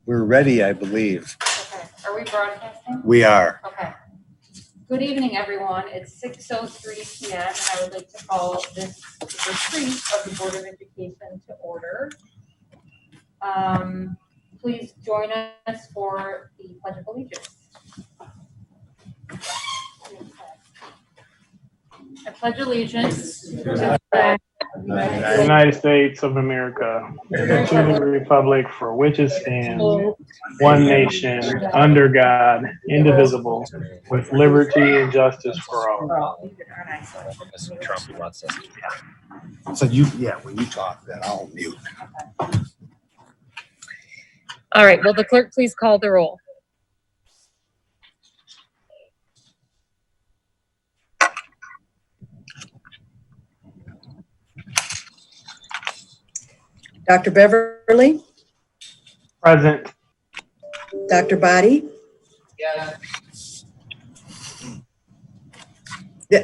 We're ready, I believe. Okay, are we broadcasting? We are. Okay. Good evening, everyone. It's 6:03 p.m. and I would like to call this retreat of the Board of Education to order. Please join us for the Pledge of Allegiance. I pledge allegiance to the flag of the United States of America, and to the republic for which it stands, one nation, under God, indivisible, with liberty and justice for all. Mr. Trump wants us to. So when you talk, then I'll mute. All right, will the clerk please call the roll? Dr. Beverly, Present. Dr. Body.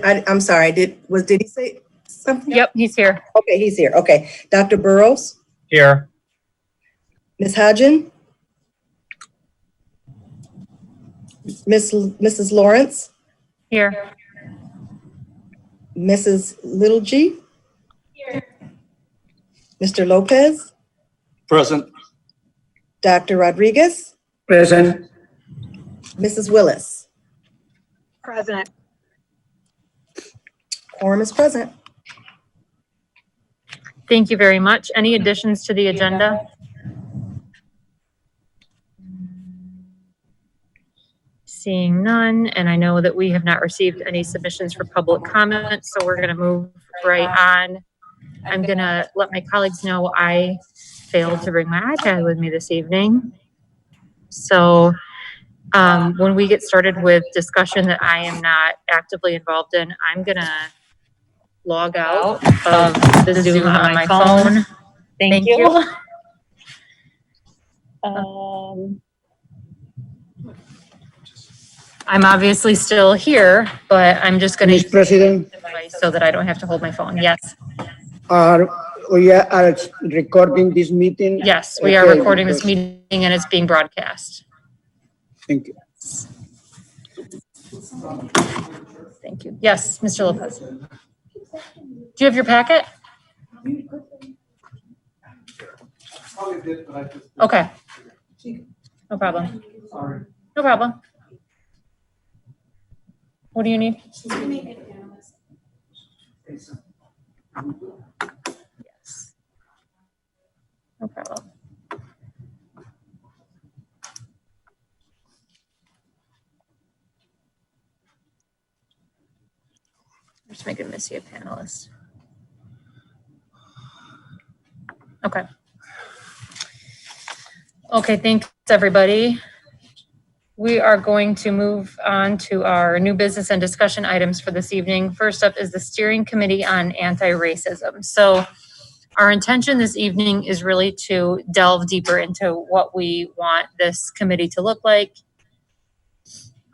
I'm sorry, did he say something? Yep, he's here. Okay, he's here. Okay. Dr. Burrows, Here. Ms. Hodgen, Mrs. Lawrence, Here. Mrs. Little G. Here. Mr. Lopez, Present. Dr. Rodriguez, Present. Mrs. Willis. Present. Quorum is present. Thank you very much. Any additions to the agenda? Seeing none, and I know that we have not received any submissions for public comment, so we're going to move right on. I'm going to let my colleagues know I failed to bring my iPad with me this evening. So when we get started with discussion that I am not actively involved in, I'm going to log out of the Zoom on my phone. Thank you. I'm obviously still here, but I'm just going Ms. to President, so that I don't have to hold my phone. Yes. we are recording this meeting. Yes, we are Okay, recording this because- meeting and it's being broadcast. Thank you. Thank you. Yes, Mr. Lopez. Do you have your packet? Okay. No problem. No problem. What do you need? Yes. No problem. I'm just making Missy a panelist. Okay. Okay, thanks, everybody. We are going to move on to our new business and discussion items for this evening. First up is the Steering Committee on Anti-Racism. So our intention this evening is really to delve deeper into what we want this committee to look like,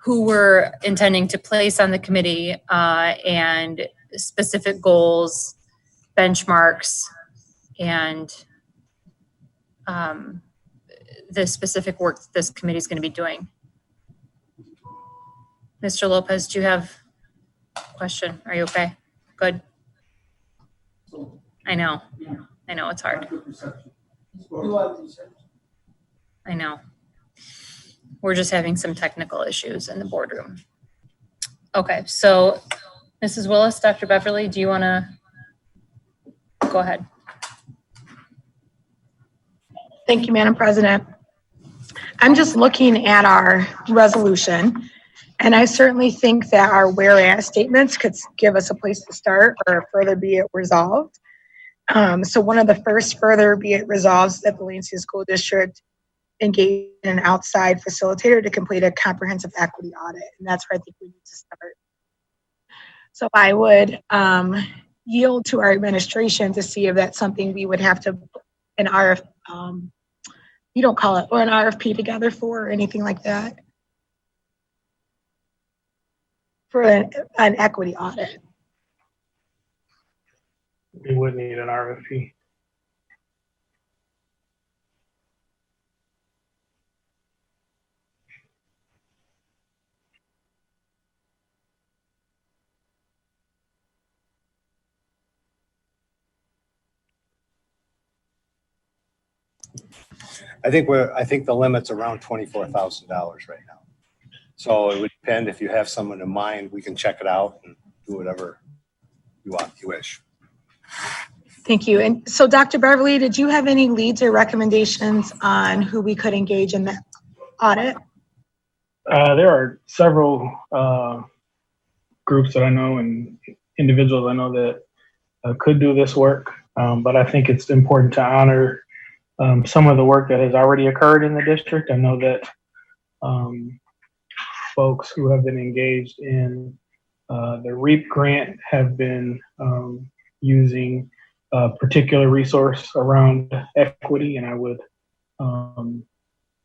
who we're intending to place on the committee, and specific goals, benchmarks, and the specific work that this committee is going to be doing. Mr. Lopez, do you have a question? Are you okay? Good. I know. I know it's hard. I know. We're just having some technical issues in the boardroom. Okay, so Mrs. Willis, Dr. Beverly, do you want to go ahead? Thank you, Madam President. I'm just looking at our resolution, and I certainly think that our whereas statements could give us a place to start or further be it resolved. So one of the first further be it resolves that the Lansing School District engage in an outside facilitator to complete a comprehensive equity audit, and that's where I think we need to start. So I would yield to our administration to see if that's something we would have to an you don't call it, or an RFP together for, or anything like that, for an equity audit. We would need an RFP. I think the limit's around $24,000 right now. So it would depend if you have someone in mind, we can check it out and do whatever you wish. Thank you. And so Dr. Beverly, did you have any leads or recommendations on who we could engage in that audit? There are several groups that I know and individuals I know that could do this work, but I think it's important to honor some of the work that has already occurred in the district. I know that folks who have been engaged in the REAP grant have been using a particular resource around equity, and I would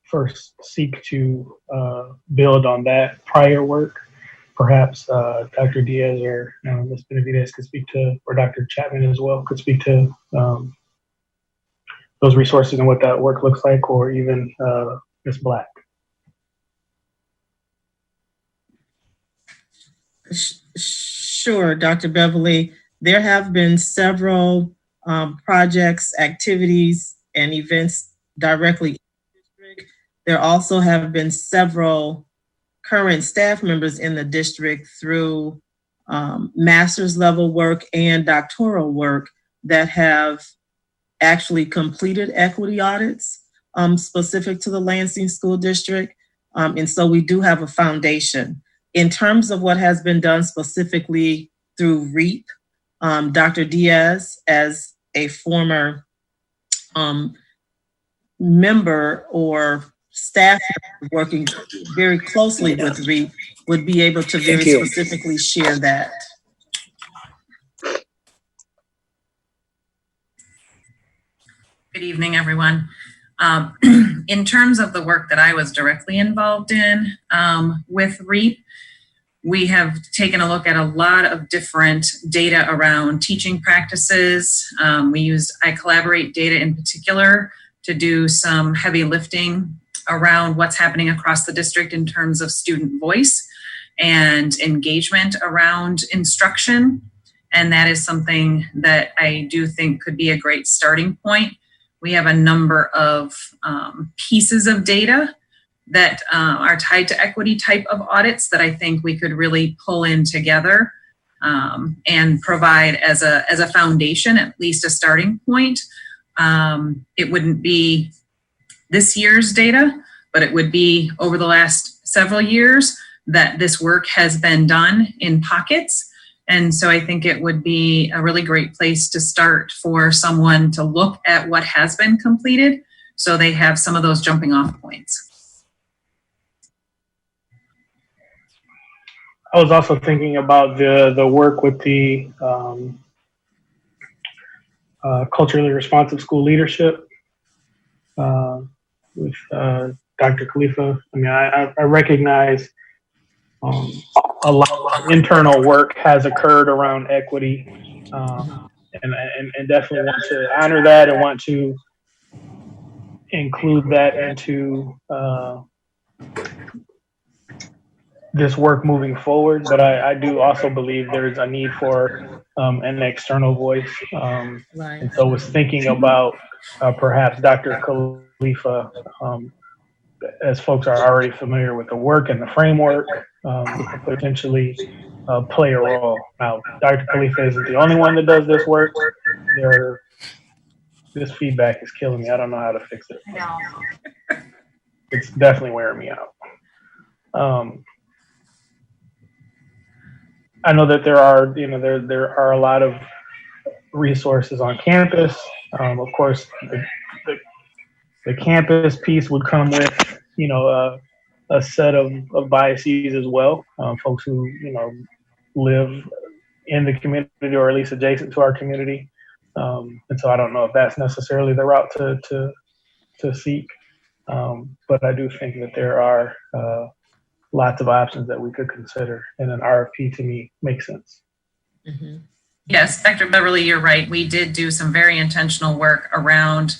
first seek to build on that prior work. Perhaps Dr. Diaz or Ms. Benavides could speak to, or Dr. Chapman as well, could speak to those resources and what that work looks like, or even Ms. Black. Sure, Dr. Beverly. There have been several projects, activities, and events directly in the district. There also have been several current staff members in the district through master's level work and doctoral work that have actually completed equity audits specific to the Lansing School District. And so we do have a foundation. In terms of what has been done specifically through REAP, Dr. Diaz, as a former member or staff working very closely with REAP, would be able to very specifically share that. Good evening, everyone. In terms of the work that I was directly involved in with REAP, we have taken a look at a lot of different data around teaching practices. We used iCollaborate data in particular to do some heavy lifting around what's happening across the district in terms of student voice and engagement around instruction. And that is something that I do think could be a great starting point. We have a number of pieces of data that are tied to equity type of audits that I think we could really pull in together and provide as a foundation, at least a starting point. It wouldn't be this year's data, but it would be over the last several years that this work has been done in pockets. And so I think it would be a really great place to start for someone to look at what has been completed so they have some of those jumping off points. I was also thinking about the work with the culturally responsive school leadership with Dr. Khalifa. I mean, I recognize a lot of internal work has occurred around equity, and definitely want to honor that and want to include that into this work moving forward. But I do also believe there's a need for an external voice. Right. And so I was thinking about perhaps Dr. Khalifa, as folks are already familiar with the work and the framework, could potentially play a role. Now, Dr. Khalifa isn't the only one that does this work. This feedback is killing me. I don't know how to fix it. It's definitely wearing me out. I know that there are a lot of resources on campus. Of course, the campus piece would come with, a set of biases as well. Folks who, live in the community or at least adjacent to our community. And so I don't know if that's necessarily the route to seek. But I do think that there are lots of options that we could consider, and an RFP to me makes sense. Mm-hmm. Yes, Dr. Beverly, you're right. We did do some very intentional work around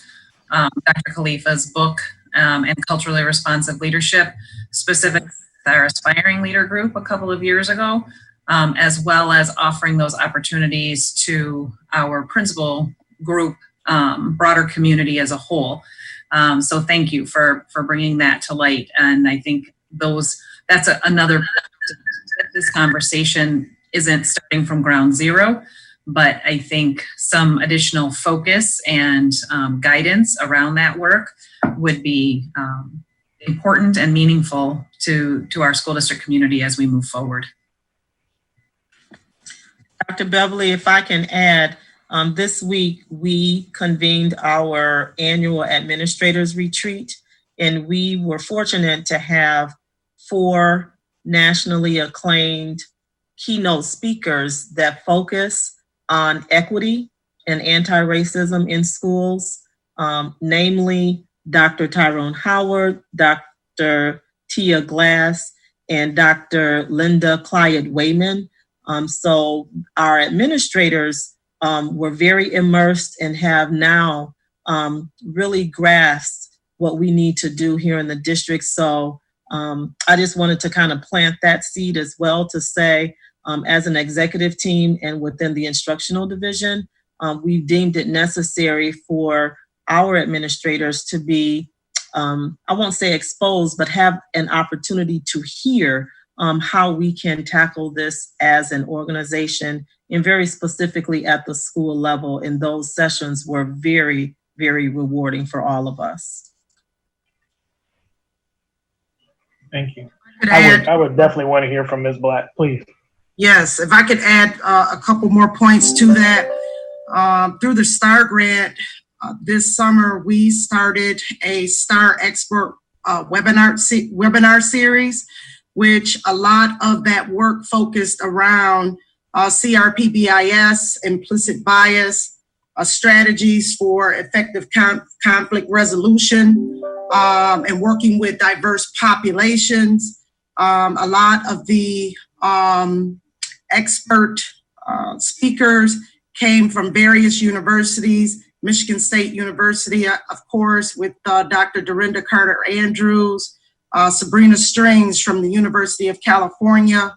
Dr. Khalifa's book and culturally responsive leadership, specific to our aspiring leader group a couple of years ago, as well as offering those opportunities to our principal group, broader community as a whole. So thank you for bringing that to light. And I think that's another, this conversation isn't starting from ground zero, but I think some additional focus and guidance around that work would be important and meaningful to our school district community as we move forward. Dr. Beverly, if I can add, this week we convened our annual administrators retreat, and we were fortunate to have 4 nationally acclaimed keynote speakers that focus on equity and anti-racism in schools, namely Dr. Tyrone Howard, Dr. Tia Glass, and Dr. Linda Clyde-Wayman. So our administrators were very immersed and have now really grasped what we need to do here in the district. So I just wanted to kind of plant that seed as well to say, as an executive team and within the instructional division, we deemed it necessary for our administrators to be, I won't say exposed, but have an opportunity to hear how we can tackle this as an organization, and very specifically at the school level. And those sessions were very, very rewarding for all of us. Thank you. Add, I would definitely want to hear from Ms. Black, please. yes, if I could add a couple more points to that. Through the STAR grant, this summer we started a STAR Expert webinar series, which a lot of that work focused around CRPBIS, implicit bias, strategies for effective conflict resolution, and working with diverse populations. A lot of the expert speakers came from various universities, Michigan State University, of course, with Dr. Dorinda Carter-Andrews, Sabrina Strings from the University of California,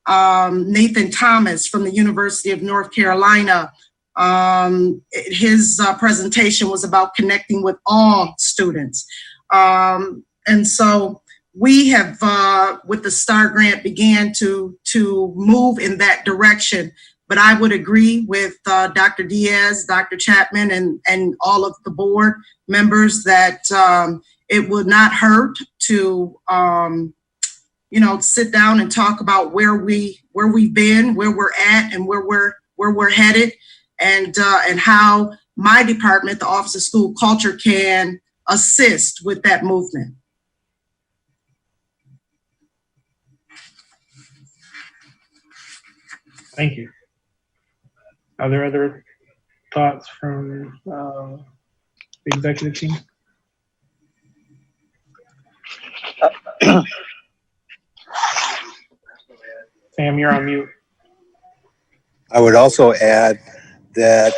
Nathan Thomas from the University of North Carolina. His presentation was about connecting with all students. And so we have, with the STAR grant, began to move in that direction. But I would agree with Dr. Diaz, Dr. Chapman, and all of the board members that it would not hurt to, sit down and talk about where we've been, where we're at, and where we're headed, and how my department, the Office of School Culture, can assist with that movement. Thank you. Are there other thoughts from the executive team? Sam, you're on mute. I would also add that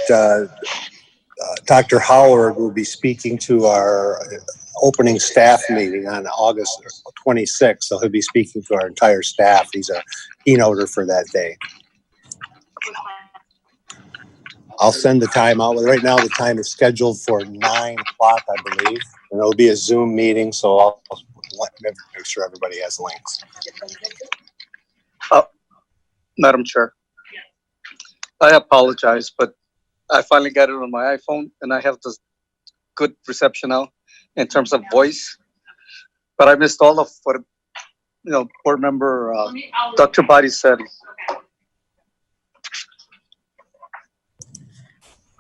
Dr. Howard will be speaking to our opening staff meeting on August 26th. So he'll be speaking to our entire staff. He's a keynoter for that day. I'll send the time out. Right now, the time is scheduled for 9 o'clock, I believe. And it'll be a Zoom meeting, so I'll make sure everybody has links. Madam Chair, I apologize, but I finally got it on my iPhone and I have this good reception now in terms of voice. But I missed all of what, board member Dr. Body said.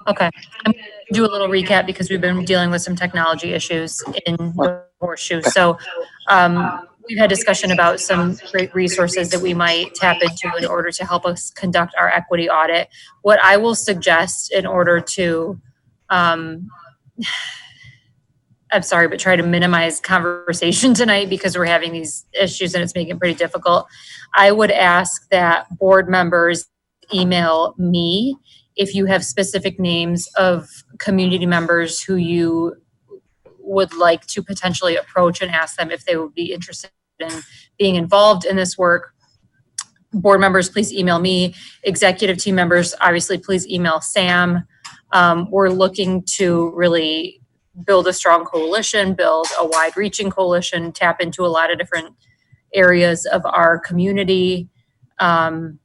Okay, I'm gonna do a little recap because we've been dealing with some technology issues in Horseshoe. So we've had discussion about some great resources that we might tap into in order to help us conduct our equity audit. What I will suggest in order to, I'm sorry, but try to minimize conversation tonight because we're having these issues and it's making it pretty difficult. I would ask that board members email me if you have specific names of community members who you would like to potentially approach and ask them if they would be interested in being involved in this work. Board members, please email me. Executive team members, obviously, please email Sam. We're looking to really build a strong coalition, build a wide-reaching coalition, tap into a lot of different areas of our community. And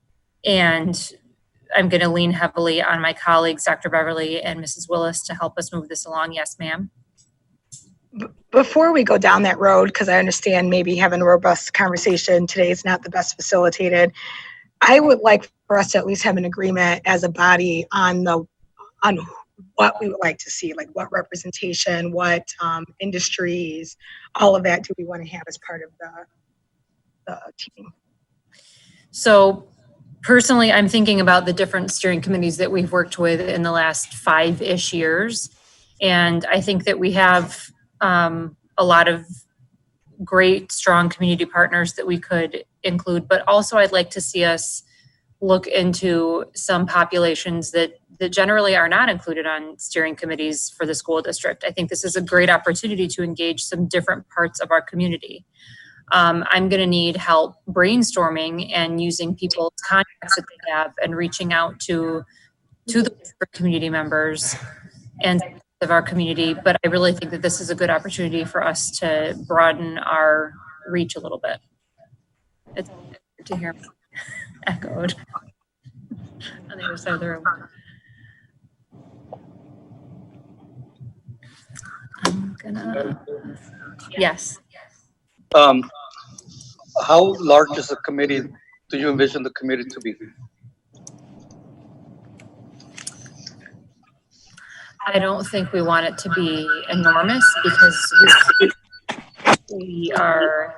I'm going to lean heavily on my colleagues, Dr. Beverly and Mrs. Willis, to help us move this along. Yes, ma'am. Before we go down that road, because I understand maybe having a robust conversation today is not the best facilitated, I would like for us to at least have an agreement as a body on what we would like to see, like what representation, what industries, all of that do we want to have as part of the team. So personally, I'm thinking about the different steering committees that we've worked with in the last 5-ish years. And I think that we have a lot of great, strong community partners that we could include, but also I'd like to see us look into some populations that generally are not included on steering committees for the school district. I think this is a great opportunity to engage some different parts of our community. I'm going to need help brainstorming and using people's contacts that they have and reaching out to the community members and of our community. But I really think that this is a good opportunity for us to broaden our reach a little bit. It's good to hear me echoed on the other side of the room. I'm gonna, yes. How large is the committee? Do you envision the committee to be? I don't think we want it to be enormous because we have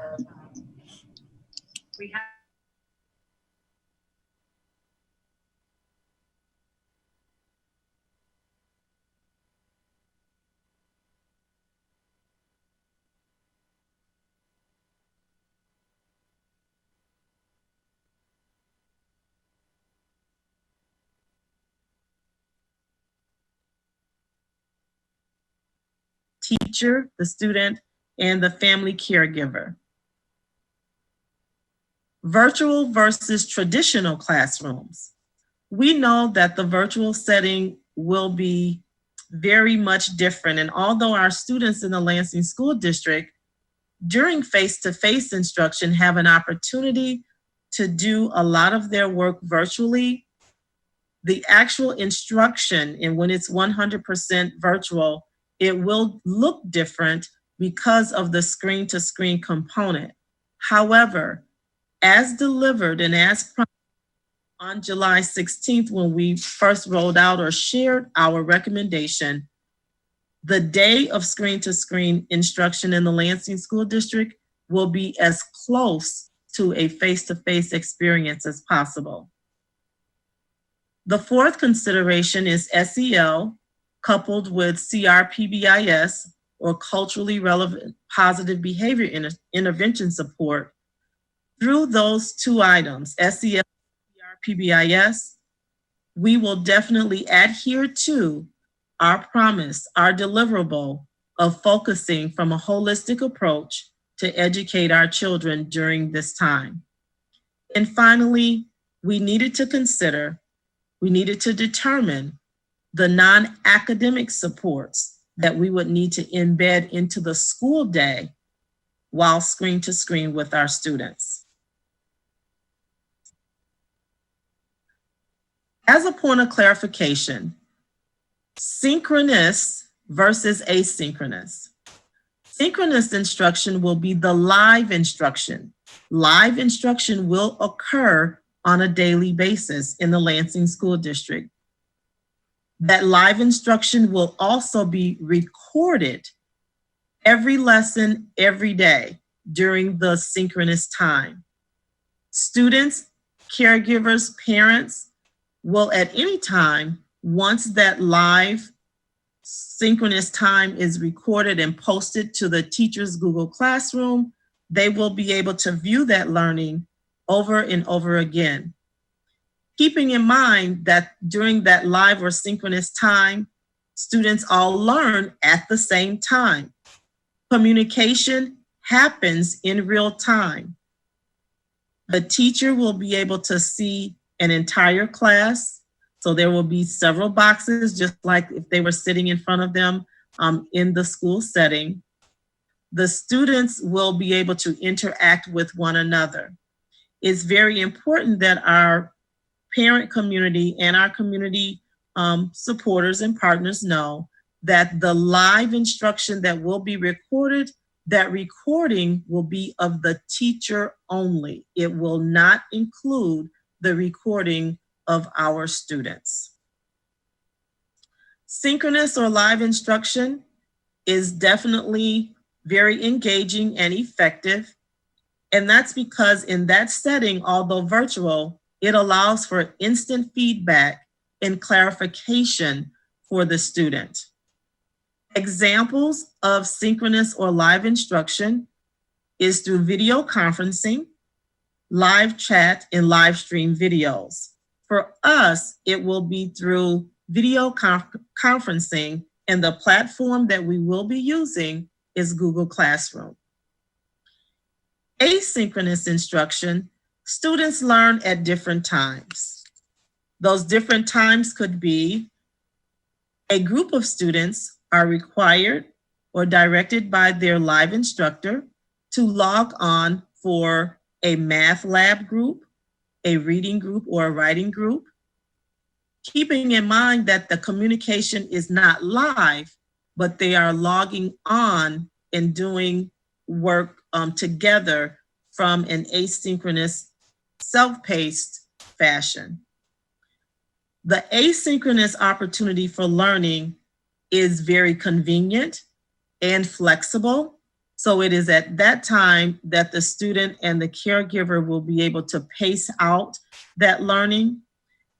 teacher, the student, and the family caregiver. Virtual versus traditional classrooms. We know that the virtual setting will be very much different. And although our students in the Lansing School District during face-to-face instruction have an opportunity to do a lot of their work virtually, the actual instruction, and when it's 100% virtual, it will look different because of the screen-to-screen component. However, as delivered and as promised on July 16th, when we first rolled out or shared our recommendation, the day of screen-to-screen instruction in the Lansing School District will be as close to a face-to-face experience as possible. The fourth consideration is SEL, coupled with CRPBIS, or culturally relevant positive behavior intervention support. Through those two items, SEL, CRPBIS, we will definitely adhere to our promise, our deliverable of focusing from a holistic approach to educate our children during this time. And finally, we needed to determine the non-academic supports that we would need to embed into the school day while screen to screen with our students. As a point of clarification, synchronous versus asynchronous. Synchronous instruction will be the live instruction. Live instruction will occur on a daily basis in the Lansing School District. That live instruction will also be recorded every lesson, every day during the synchronous time. Students, caregivers, parents will at any time, once that live synchronous time is recorded and posted to the teacher's Google Classroom, they will be able to view that learning over and over again. Keeping in mind that during that live or synchronous time, students all learn at the same time. Communication happens in real time. The teacher will be able to see an entire class. So there will be several boxes, just like if they were sitting in front of them in the school setting. The students will be able to interact with one another. It's very important that our parent community and our community supporters and partners know that the live instruction that will be recorded, that recording will be of the teacher only. It will not include the recording of our students. Synchronous or live instruction is definitely very engaging and effective. And that's because in that setting, although virtual, it allows for instant feedback and clarification for the student. Examples of synchronous or live instruction is through video conferencing, live chat, and live stream videos. For us, it will be through video conferencing, and the platform that we will be using is Google Classroom. Asynchronous instruction, students learn at different times. Those different times could be a group of students are required or directed by their live instructor to log on for a math lab group, a reading group, or a writing group, keeping in mind that the communication is not live, but they are logging on and doing work together from an asynchronous, self-paced fashion. The asynchronous opportunity for learning is very convenient and flexible. So it is at that time that the student and the caregiver will be able to pace out that learning.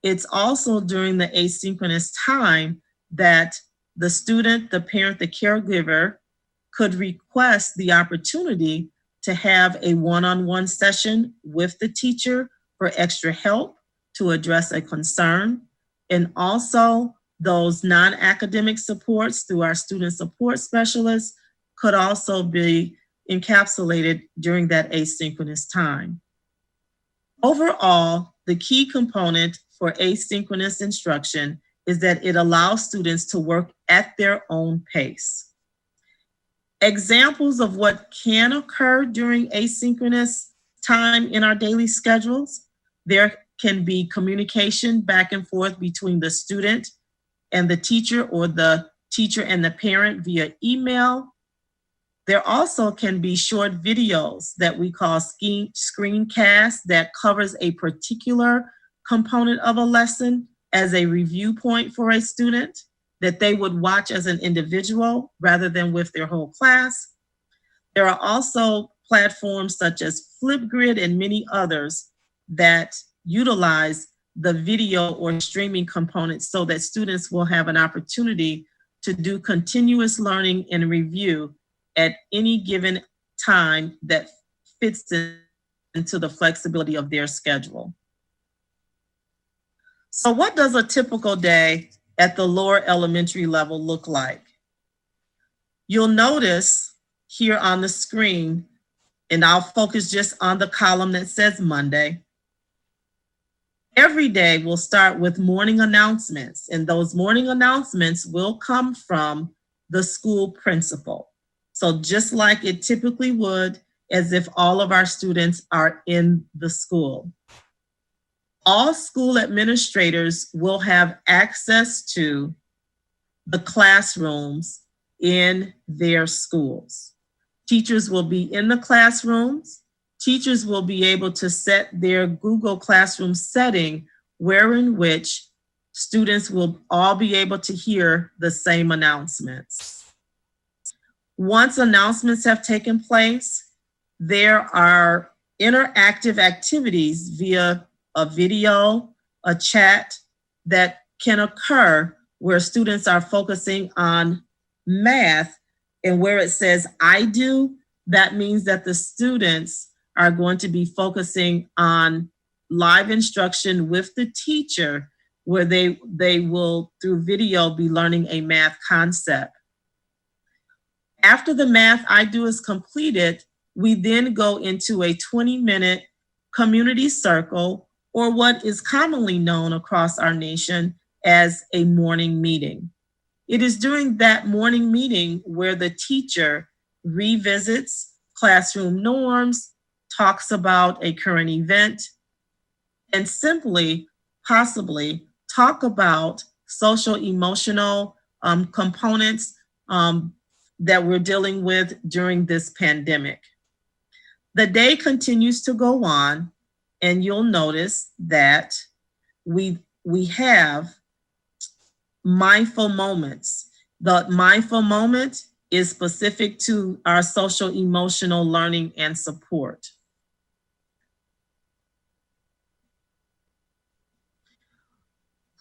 It's also during the asynchronous time that the student, the parent, the caregiver could request the opportunity to have a one-on-one session with the teacher for extra help to address a concern. And also those non-academic supports through our student support specialists could also be encapsulated during that asynchronous time. Overall, the key component for asynchronous instruction is that it allows students to work at their own pace. Examples of what can occur during asynchronous time in our daily schedules, there can be communication back and forth between the student and the teacher, or the teacher and the parent via email. There also can be short videos that we call screencasts that covers a particular component of a lesson as a review point for a student that they would watch as an individual rather than with their whole class. There are also platforms such as Flipgrid and many others that utilize the video or streaming components so that students will have an opportunity to do continuous learning and review at any given time that fits into the flexibility of their schedule. So what does a typical day at the lower elementary level look like? You'll notice here on the screen, and I'll focus just on the column that says Monday. Every day we'll start with morning announcements, and those morning announcements will come from the school principal. So just like it typically would, as if all of our students are in the school. All school administrators will have access to the classrooms in their schools. Teachers will be in the classrooms. Teachers will be able to set their Google Classroom setting wherein which students will all be able to hear the same announcements. Once announcements have taken place, there are interactive activities via a video, a chat that can occur where students are focusing on math, and where it says I do, that means that the students are going to be focusing on live instruction with the teacher, where they will, through video, be learning a math concept. After the math I do is completed, we then go into a 20-minute community circle, or what is commonly known across our nation as a morning meeting. It is during that morning meeting where the teacher revisits classroom norms, talks about a current event, and simply, possibly, talk about social emotional components that we're dealing with during this pandemic. The day continues to go on, and you'll notice that we have mindful moments. The mindful moment is specific to our social emotional learning and support.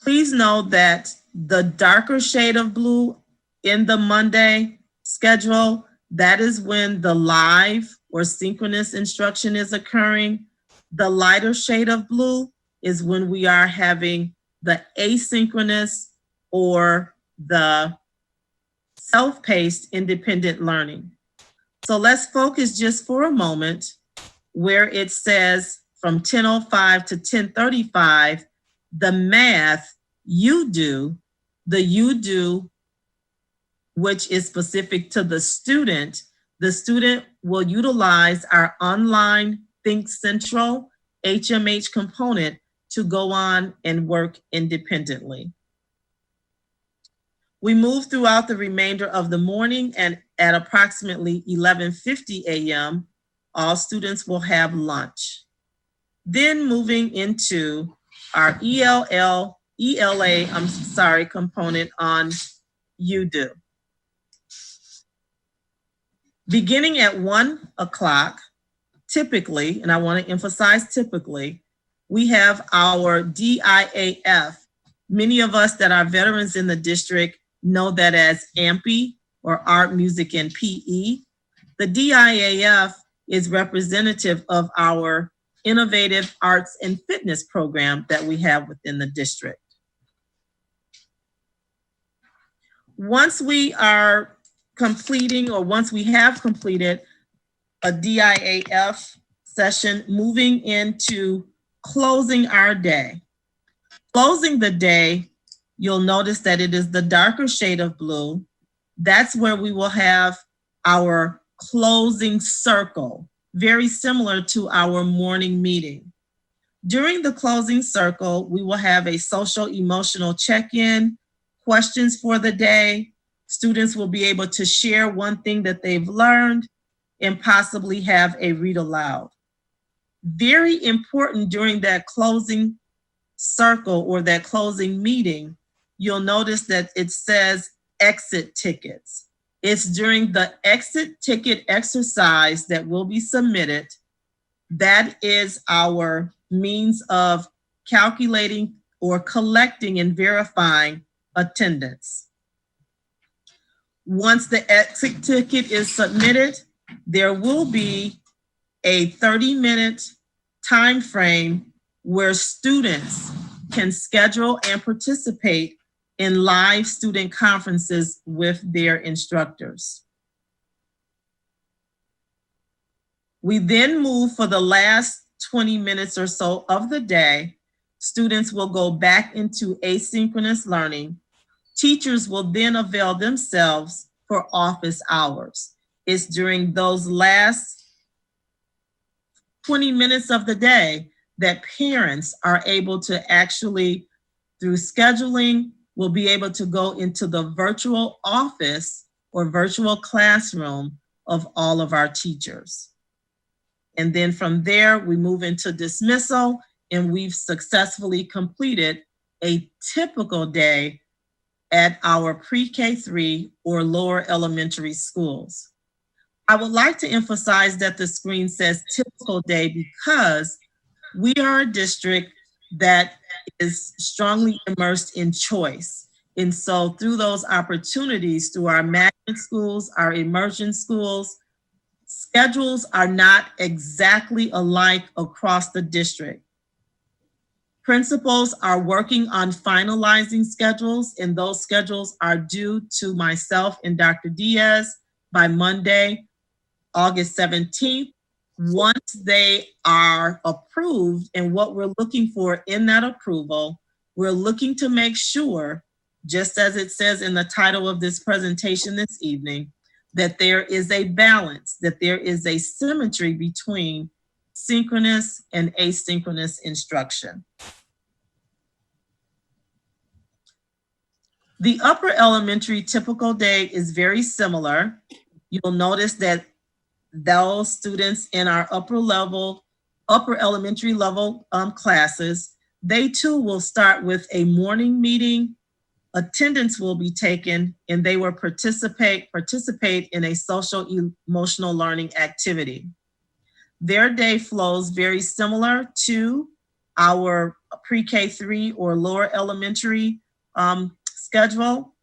Please know that the darker shade of blue in the Monday schedule, that is when the live or synchronous instruction is occurring. The lighter shade of blue is when we are having the asynchronous or the self-paced independent learning. So let's focus just for a moment where it says from 10:05 to 10:35, the math you do, which is specific to the student will utilize our online Think Central HMH component to go on and work independently. We move throughout the remainder of the morning, and at approximately 11:50 a.m., all students will have lunch. Then moving into our ELA component on UDO. Beginning at 1 o'clock, typically, and I want to emphasize typically, we have our DIAF. Many of us that are veterans in the district know that as AMPI, or Art, Music, and PE. The DIAF is representative of our innovative arts and fitness program that we have within the district. Once we are completing, or once we have completed a DIAF session, moving into closing our day. Closing the day, you'll notice that it is the darker shade of blue. That's where we will have our closing circle, very similar to our morning meeting. During the closing circle, we will have a social emotional check-in, questions for the day. Students will be able to share one thing that they've learned and possibly have a read aloud. Very important during that closing circle or that closing meeting, you'll notice that it says exit tickets. It's during the exit ticket exercise that will be submitted. That is our means of calculating or collecting and verifying attendance. Once the exit ticket is submitted, there will be a 30-minute time frame where students can schedule and participate in live student conferences with their instructors. We then move for the last 20 minutes or so of the day. Students will go back into asynchronous learning. Teachers will then avail themselves for office hours. It's during those last 20 minutes of the day that parents are able to actually, through scheduling, will be able to go into the virtual office or virtual classroom of all of our teachers. And then from there, we move into dismissal, and we've successfully completed a typical day at our pre-K3 or lower elementary schools. I would like to emphasize that the screen says typical day because we are a district that is strongly immersed in choice. And so through those opportunities, through our magnet schools, our immersion schools, schedules are not exactly alike across the district. Principals are working on finalizing schedules, and those schedules are due to myself and Dr. Diaz by Monday, August 17th. Once they are approved, and what we're looking for in that approval, we're looking to make sure just as it says in the title of this presentation this evening, that there is a balance, that there is a symmetry between synchronous and asynchronous instruction. The upper elementary typical day is very similar. You'll notice that those students in our upper elementary level classes, they too will start with a morning meeting. Attendance will be taken, and they will participate in a social emotional learning activity. Their day flows very similar to our pre-K3 or lower elementary schedule.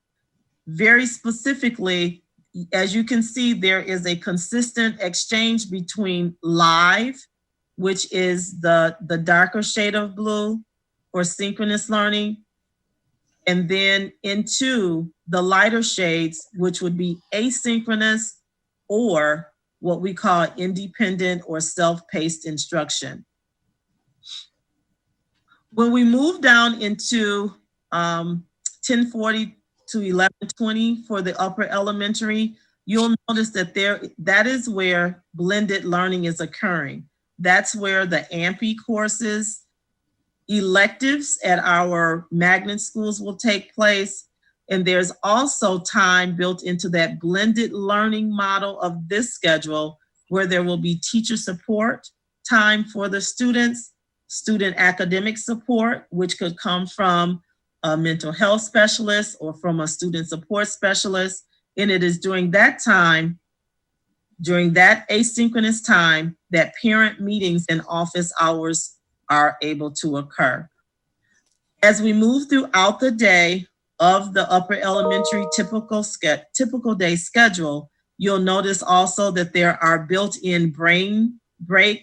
Very specifically, as you can see, there is a consistent exchange between live, which is the darker shade of blue for synchronous learning, and then into the lighter shades, which would be asynchronous or what we call independent or self-paced instruction. When we move down into 1040 to 1120 for the upper elementary, you'll notice that that is where blended learning is occurring. That's where the AMPE courses, electives at our magnet schools will take place. And there's also time built into that blended learning model of this schedule where there will be teacher support, time for the students, student academic support, which could come from a mental health specialist or from a student support specialist. And it is during that time, during that asynchronous time, that parent meetings and office hours are able to occur. As we move throughout the day of the upper elementary typical day schedule, you'll notice also that there are built-in brain-based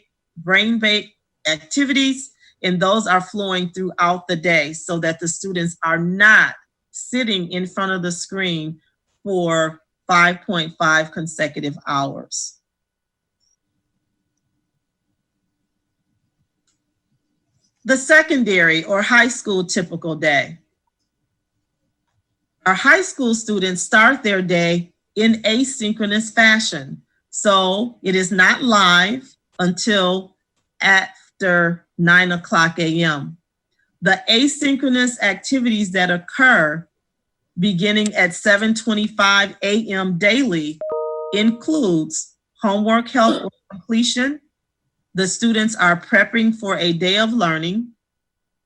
activities, and those are flowing throughout the day so that the students are not sitting in front of the screen for 5.5 consecutive hours. The secondary or high school typical day. Our high school students start their day in asynchronous fashion. So it is not live until after 9 o'clock a.m. The asynchronous activities that occur beginning at 7:25 a.m. daily includes homework help or completion. The students are prepping for a day of learning.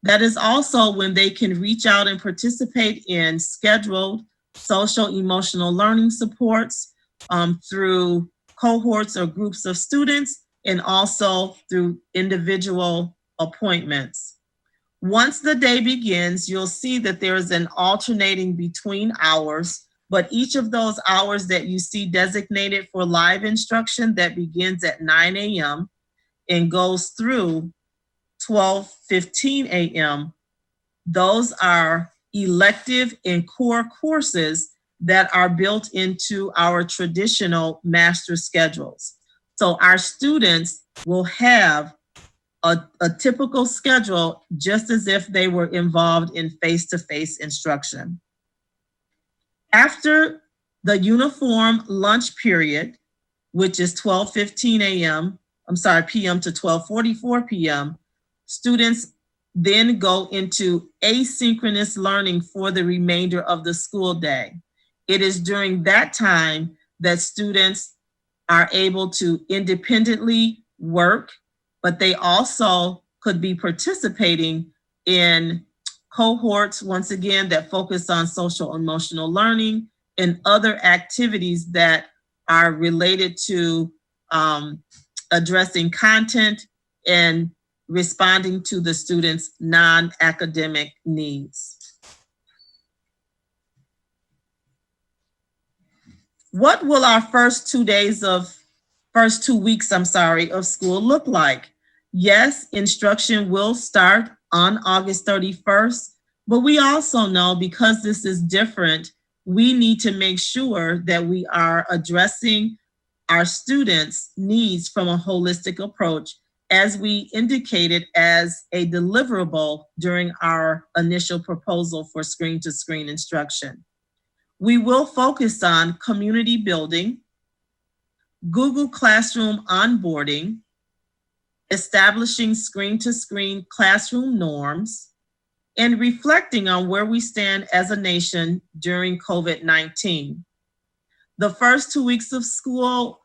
That is also when they can reach out and participate in scheduled social emotional learning supports through cohorts or groups of students, and also through individual appointments. Once the day begins, you'll see that there is an alternating between hours, but each of those hours that you see designated for live instruction that begins at 9 a.m. and goes through 12:15 a.m., those are elective and core courses that are built into our traditional master schedules. So our students will have a typical schedule just as if they were involved in face-to-face instruction. After the uniform lunch period, which is 12:15 p.m. to 12:44 p.m., students then go into asynchronous learning for the remainder of the school day. It is during that time that students are able to independently work, but they also could be participating in cohorts, once again, that focus on social emotional learning and other activities that are related to addressing content and responding to the students' non-academic needs. What will our first 2 weeks of school look like? Yes, instruction will start on August 31st, but we also know because this is different, we need to make sure that we are addressing our students' needs from a holistic approach. as we indicated as a deliverable during our initial proposal for screen-to-screen instruction. We will focus on community building, Google Classroom onboarding, establishing screen-to-screen classroom norms, and reflecting on where we stand as a nation during COVID-19. The first 2 weeks of school,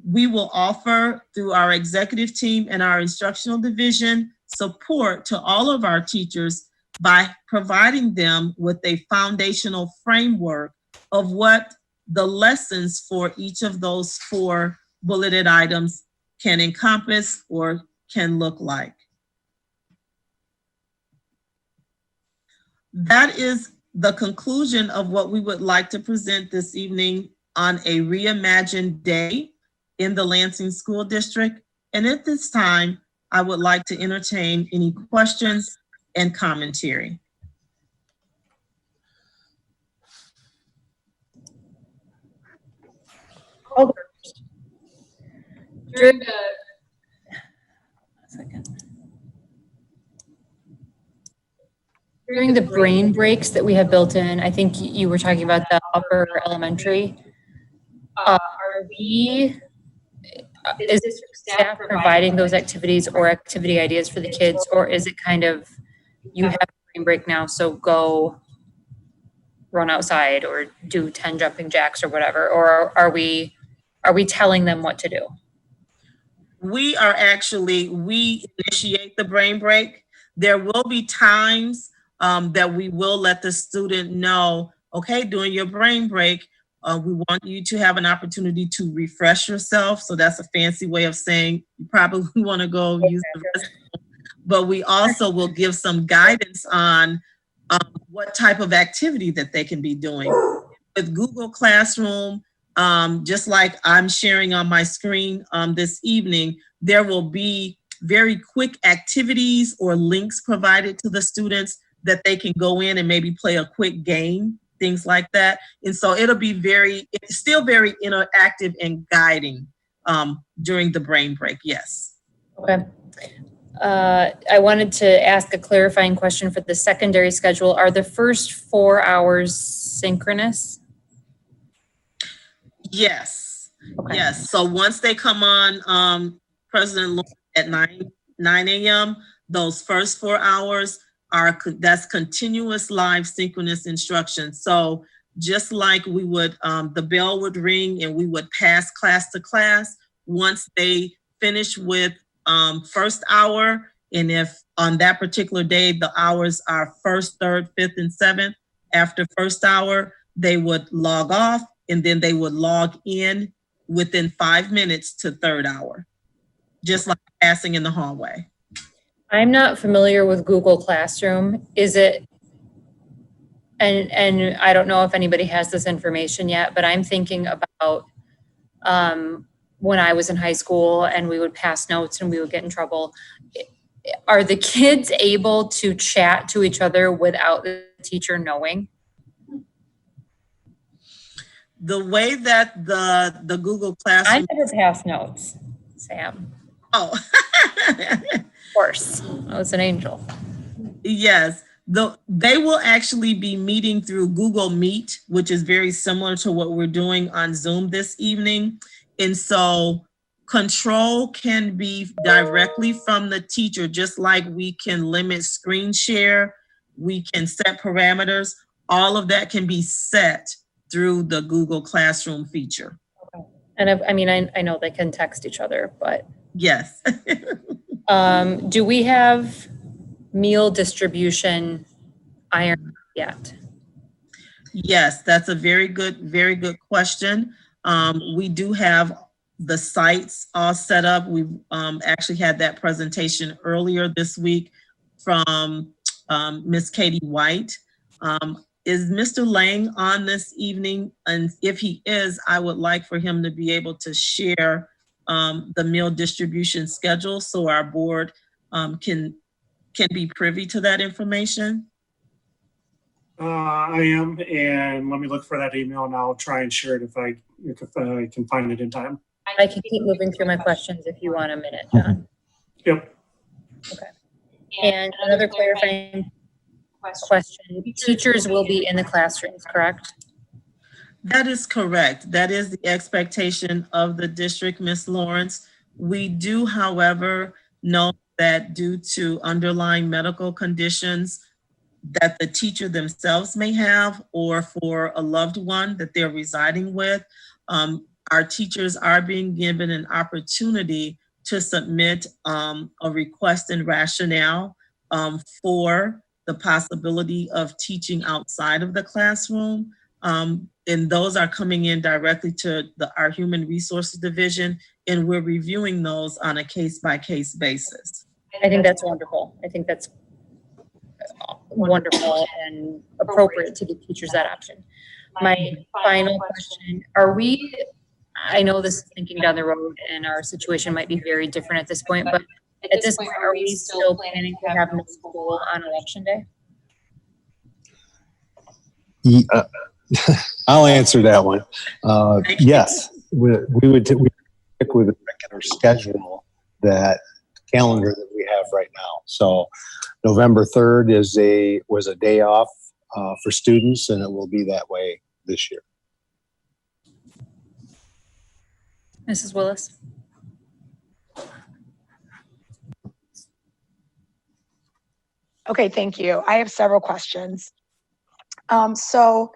we will offer through our executive team and our instructional division support to all of our teachers by providing them with a foundational framework of what the lessons for each of those 4 bulleted items can encompass or can look like. That is the conclusion of what we would like to present this evening on a reimagined day in the Lansing School District. And at this time, I would like to entertain any questions and commentary. During the brain breaks that we have built in, I think you were talking about the upper elementary. Is staff providing those activities or activity ideas for the kids, or is it kind of, you have a brain break now, so go run outside or do 10 jumping jacks or whatever? Or are we telling them what to do? We initiate the brain break. There will be times that we will let the student know, okay, during your brain break, we want you to have an opportunity to refresh yourself. So that's a fancy way of saying you probably want to go use the restroom. But we also will give some guidance on what type of activity that they can be doing. With Google Classroom, just like I'm sharing on my screen this evening, there will be very quick activities or links provided to the students that they can go in and maybe play a quick game, things like that. And so it'll be it's still very interactive and guiding during the brain break, yes. Okay. I wanted to ask a clarifying question for the secondary schedule. Are the first 4 hours synchronous? Yes. Okay. Yes. So once they come on President Lawrence at 9 a.m., those first 4 hours that's continuous live synchronous instruction. So just like we would, the bell would ring and we would pass class to class. Once they finish with first hour, and if on that particular day, the hours are first, third, fifth, and seventh, after first hour, they would log off and then they would log in within 5 minutes to third hour, just like passing in the hallway. I'm not familiar with Google Classroom. Is it, and I don't know if anybody has this information yet, but I'm thinking about when I was in high school and we would pass notes and we would get in trouble. Are the kids able to chat to each other without the teacher knowing? The way that the Google Classroom— I never passed notes, Sam. Oh. Of course, I was an angel. Yes, they will actually be meeting through Google Meet, which is very similar to what we're doing on Zoom this evening. And so control can be directly from the teacher, just like we can limit screen share, we can set parameters. All of that can be set through the Google Classroom feature. Okay. And I know they can text each other, but. Yes. Do we have meal distribution iron yet? Yes, that's a very good question. We do have the sites all set up. We actually had that presentation earlier this week from Miss Katie White. Is Mr. Lang on this evening? And if he is, I would like for him to be able to share the meal distribution schedule so our board can be privy to that information. I am, and let me look for that email and I'll try and share it if I can find it in time. I can keep moving through my questions if you want a minute, John. Yep. And another clarifying question, teachers will be in the classrooms, correct? That is correct. That is the expectation of the district, Ms. Lawrence. We do, however, know that due to underlying medical conditions that the teacher themselves may have, or for a loved one that they're residing with, our teachers are being given an opportunity to submit a request and rationale for the possibility of teaching outside of the classroom. And those are coming in directly to our Human Resources Division, and we're reviewing those on a case-by-case basis. I think that's wonderful. I think that's wonderful and appropriate to give teachers that option. My final question, I know this is thinking down the road and our situation might be very different at this point, but at this point, are we still planning to have no school on election day? I'll answer that one. Yes, we would stick with the regular schedule, that calendar that we have right now. So November 3rd was a day off for students, and it will be that way this year. Mrs. Willis? Okay, thank you. I have several questions. So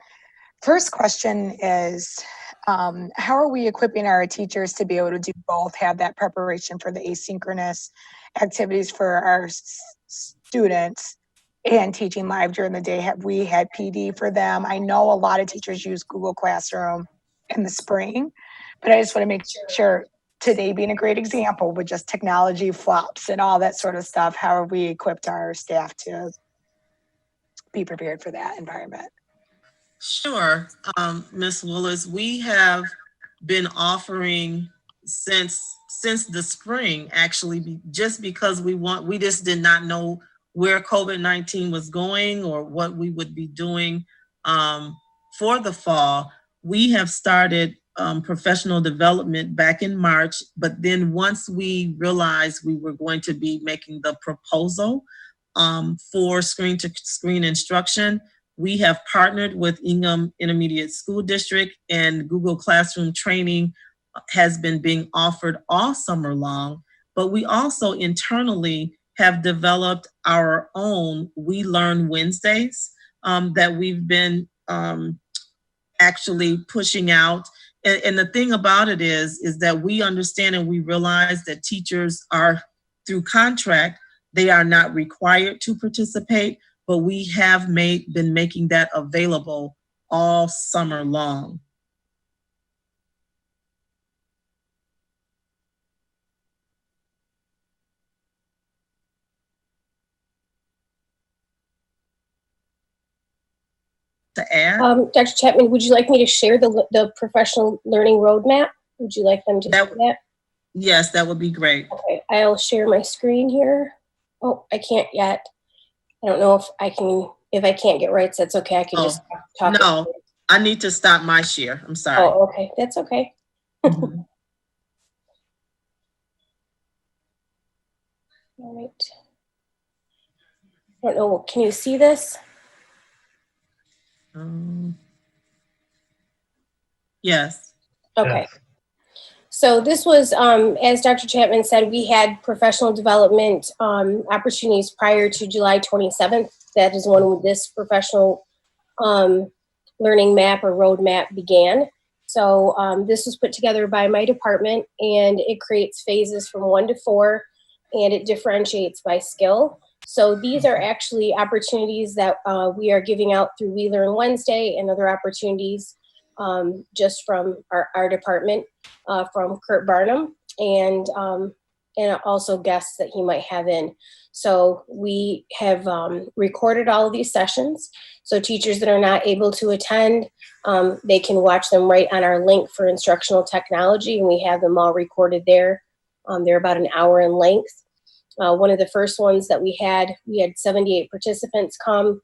first question is, how are we equipping our teachers to be able to do both, have that preparation for the asynchronous activities for our students and teaching live during the day? Have we had PD for them? I know a lot of teachers use Google Classroom in the spring, but I just want to make sure, today being a great example with just technology flops and all that sort of stuff, how have we equipped our staff to be prepared for that environment? Sure, Ms. Willis, we have been offering since the spring, actually, just because we just did not know where COVID-19 was going or what we would be doing for the fall. We have started professional development back in March, but then once we realized we were going to be making the proposal for screen-to-screen instruction, we have partnered with Ingham Intermediate School District, and Google Classroom training has been being offered all summer long. But we also internally have developed our own We Learn Wednesdays that we've been actually pushing out. And the thing about it is that we understand and we realize that teachers are, through contract, they are not required to participate, but we have been making that available all summer long. To add? Dr. Chapman, would you like me to share the professional learning roadmap? Would you like them to do that? Yes, that would be great. Okay, I'll share my screen here. Oh, I can't yet. I don't know if I can, if I can't get rights, that's okay. I can just talk. No, I need to stop my share. I'm sorry. Oh, okay, that's okay. Mm-hmm. All right. I don't know, can you see this? Yes. Okay. So this was, as Dr. Chapman said, we had professional development opportunities prior to July 27th. That is when this professional learning map or roadmap began. So this was put together by my department, and it creates phases from 1 to 4, and it differentiates by skill. So these are actually opportunities that we are giving out through We Learn Wednesday and other opportunities just from our department, from Kurt Barnum, and also guests that he might have in. So we have recorded all of these sessions. So teachers that are not able to attend, they can watch them right on our link for instructional technology, and we have them all recorded there. They're about an hour in length. One of the first ones that we had 78 participants come.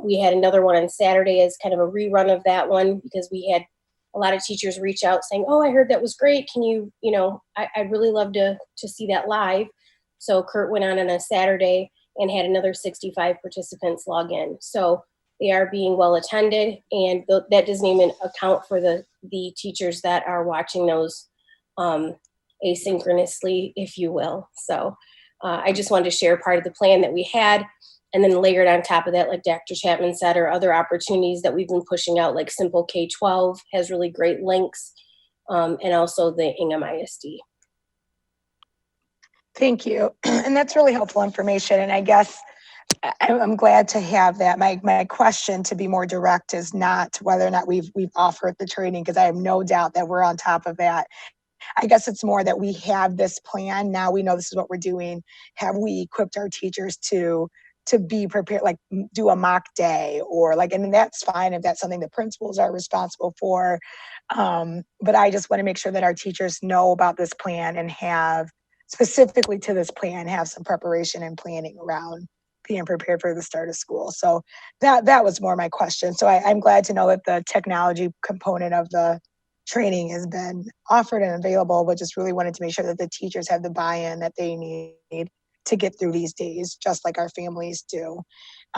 We had another one on Saturday as kind of a rerun of that one, because we had a lot of teachers reach out saying, oh, I heard that was great. Can you, I'd really love to see that live. So Kurt went on a Saturday and had another 65 participants log in. So they are being well attended, and that doesn't even account for the teachers that are watching those asynchronously, if you will. So I just wanted to share part of the plan that we had, and then layered on top of that, like Dr. Chapman said, are other opportunities that we've been pushing out, like Simple K-12 has really great links, and also the Ingham ISD. Thank you. And that's really helpful information. And I guess I'm glad to have that. My question, to be more direct, is not whether or not we've offered the training, because I have no doubt that we're on top of that. I guess it's more that we have this plan. Now we know this is what we're doing. Have we equipped our teachers to be prepared, like do a mock day, or like, and that's fine if that's something the principals are responsible for. But I just want to make sure that our teachers know about this plan and have, specifically to this plan, have some preparation and planning around being prepared for the start of school. So that was more my question. So I'm glad to know that the technology component of the training has been offered and available, but just really wanted to make sure that the teachers have the buy-in that they need to get through these days, just like our families do.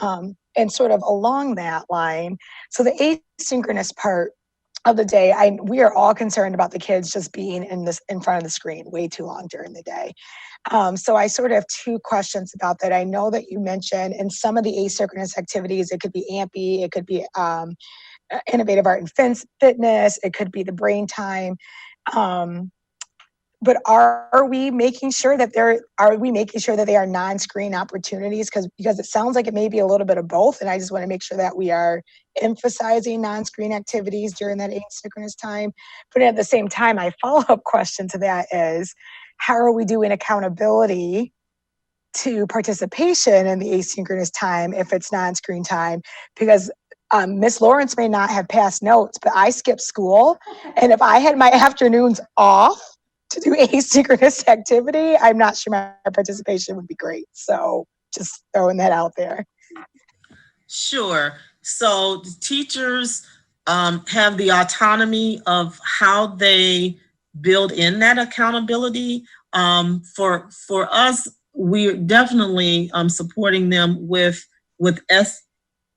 And sort of along that line, so the asynchronous part of the day, we are all concerned about the kids just being in front of the screen way too long during the day. So I sort of have two questions about that. I know that you mentioned in some of the asynchronous activities, it could be AMPy, it could be innovative art and fitness, it could be the brain time. But are we making sure that they are non-screen opportunities? Because it sounds like it may be a little bit of both, and I just want to make sure that we are emphasizing non-screen activities during that asynchronous time. But at the same time, my follow-up question to that is, how are we doing accountability to participation in the asynchronous time if it's non-screen time? Because Miss Lawrence may not have passed notes, but I skipped school, and if I had my afternoons off to do asynchronous activity, I'm not sure my participation would be great. So just throwing that out there. Sure. So the teachers have the autonomy of how they build in that accountability. For us, we're definitely supporting them with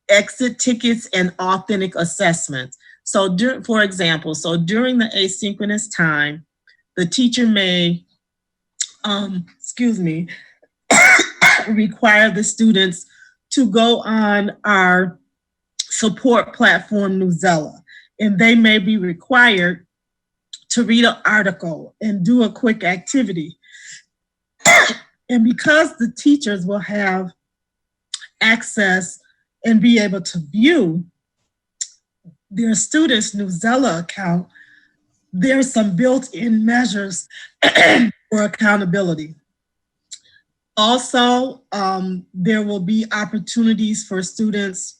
exit tickets and authentic assessments. So for example, during the asynchronous time, the teacher may, require the students to go on our support platform, Newsella, and they may be required to read an article and do a quick activity. And because the teachers will have access and be able to view their students' Newsella account, there's some built-in measures for accountability. Also, there will be opportunities for students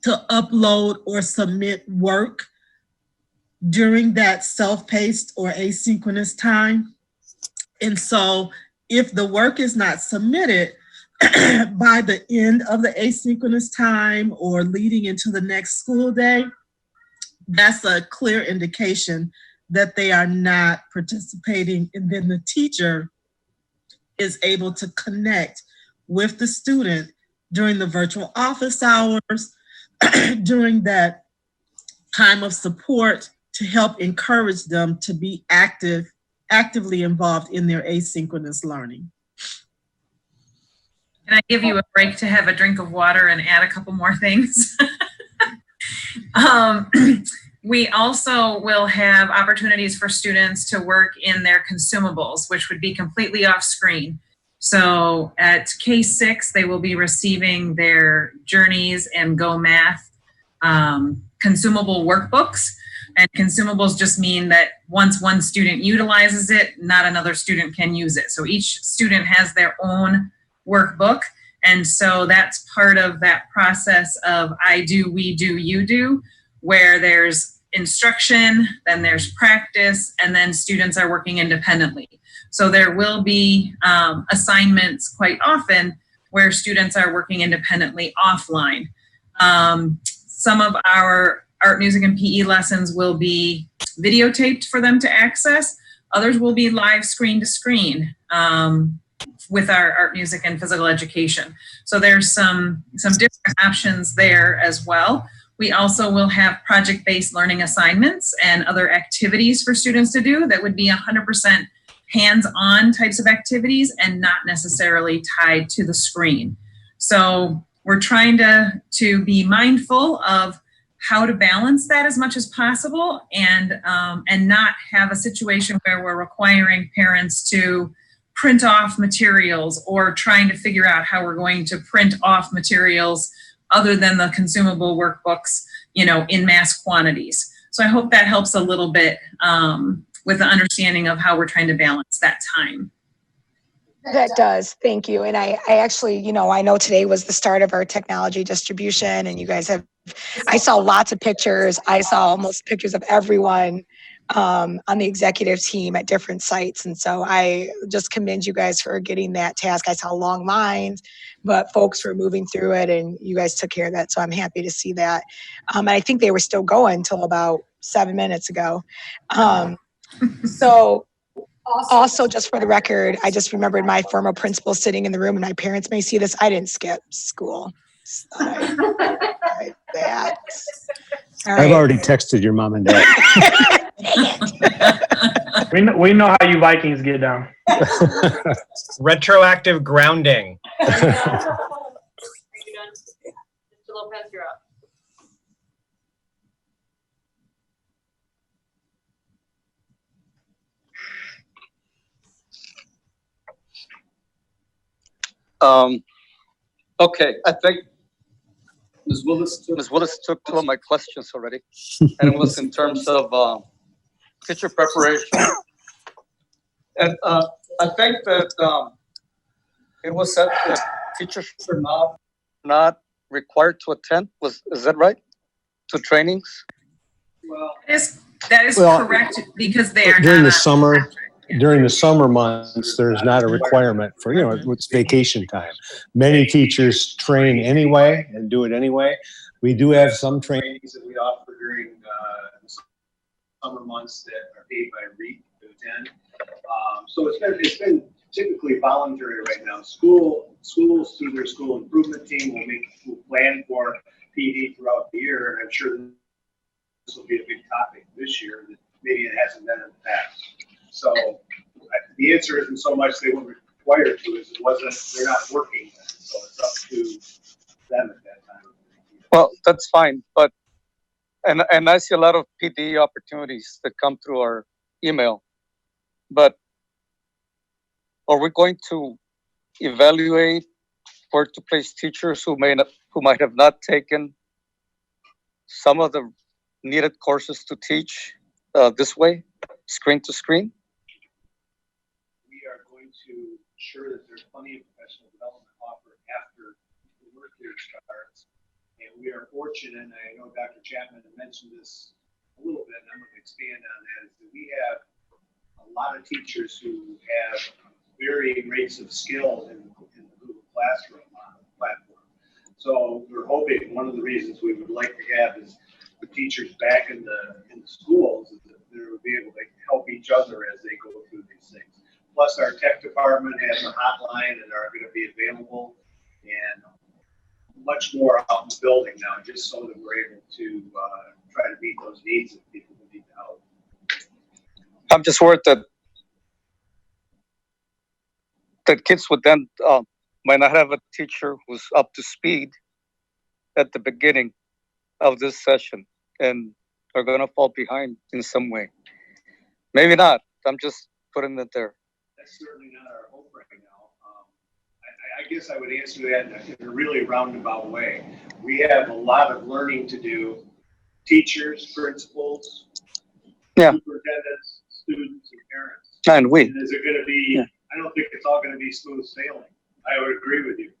to upload or submit work during that self-paced or asynchronous time. And so if the work is not submitted by the end of the asynchronous time or leading into the next school day, that's a clear indication that they are not participating, and then the teacher is able to connect with the student during the virtual office hours, during that time of support, to help encourage them to be actively involved in their asynchronous learning. Can I give you a break to have a drink of water and add a couple more things? We also will have opportunities for students to work in their consumables, which would be completely off screen. So at K6, they will be receiving their Journeys and Go Math consumable workbooks. And consumables just mean that once one student utilizes it, not another student can use it. So each student has their own workbook. And so that's part of that process of I do, we do, you do, where there's instruction, then there's practice, and then students are working independently. So there will be assignments quite often where students are working independently offline. Some of our art, music, and PE lessons will be videotaped for them to access. Others will be live screen to screen. with our art, music, and physical education. So there's some different options there as well. We also will have project-based learning assignments and other activities for students to do that would be 100% hands-on types of activities and not necessarily tied to the screen. So we're trying to be mindful of how to balance that as much as possible and not have a situation where we're requiring parents to print off materials or trying to figure out how we're going to print off materials other than the consumable workbooks, in mass quantities. So I hope that helps a little bit with the understanding of how we're trying to balance that time. That does. Thank you. And I actually, I know today was the start of our technology distribution, and you guys I saw lots of pictures. I saw almost pictures of everyone on the executive team at different sites. And so I just commend you guys for getting that task. I saw long lines, but folks were moving through it and you guys took care of that. So I'm happy to see that. And I think they were still going until about 7 minutes ago. So also, just for the record, I just remembered my former principal sitting in the room, and my parents may see this. I didn't skip school. I've already texted your mom and dad. We know how you Vikings get down. Retroactive grounding. Okay, I think Ms. Willis took two of my questions already, and it was in terms of teacher preparation. And I think that it was said that teachers are not required to attend. Is that right? To trainings? Well, that is correct because they are during not the summer. During the summer months, there's not a requirement for, it's vacation time. Many teachers train anyway and do it anyway. We do have some trainings that we offer during the summer months that are paid by REAP to attend. So it's been typically voluntary right now. Schools through their school improvement team will plan for PD throughout the year, and I'm sure this will be a big topic this year that maybe it hasn't been in the past. So the answer isn't so much they weren't required to, as they're not working then. So it's up to them at that time. Well, that's fine, but and I see a lot of PD opportunities that come through our email. But are we going to evaluate where to place teachers who might have not taken some of the needed courses to teach this way, screen to screen? We are going to ensure that there's plenty of professional development offered after the work year starts. And we are fortunate, and I know Dr. Chapman mentioned this a little bit, and I'm going to expand on that, is that we have a lot of teachers who have varying rates of skill in the Google Classroom platform. So we're hoping one of the reasons we would like to have is the teachers back in the schools, is that they will be able to help each other as they go through these things. Plus, our tech department has a hotline and are going to be available, and much more out in the building now, just so that we're able to try to meet those needs of people who need help. I'm just worried that kids would then might not have a teacher who's up to speed at the beginning of this session and are going to fall behind in some way. Maybe not. I'm just putting it there. That's certainly not our hope right now. I guess I would answer that in a really roundabout way. We have a lot of learning to do. Teachers, principals, superintendents, students, and parents. And we. And is it going to be, I don't think it's all going to be smooth sailing. I would agree with you.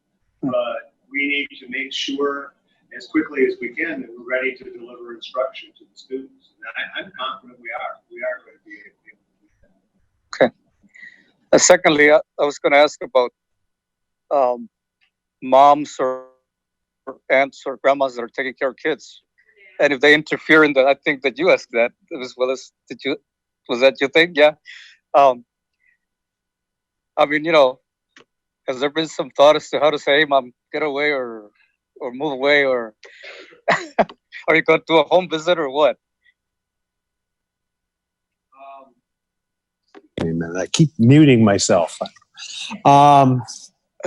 But we need to make sure as quickly as we can that we're ready to deliver instruction to the students. And I'm confident we are. We are going to be able to do that. Okay. Secondly, I was going to ask about moms or aunts or grandmas that are taking care of kids. And if they interfere in that, I think that you asked that as well as was that your thing? Yeah. I mean, Has there been some thought as to how to say, hey, mom, get away or move away, or are you going to do a home visit or what? Wait a minute, I keep muting myself.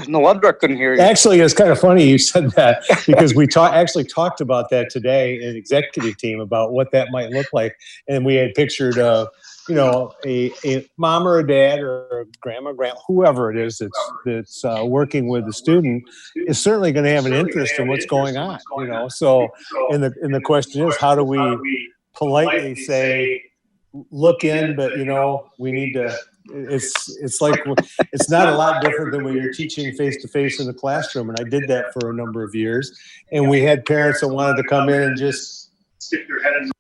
No wonder I couldn't hear you. Actually, it's kind of funny you said that because we actually talked about that today in executive team about what that might look like. And we had pictured, a mom or a dad or a grandma, whoever it is that's working with the student is certainly going to have an interest in what's going on, So, and the question is, how do we politely say, look in, but we need to, it's like, it's not a lot different than when you're teaching face to face in the classroom. And I did that for a number of years. And we had parents that wanted to come in and just stick their head in.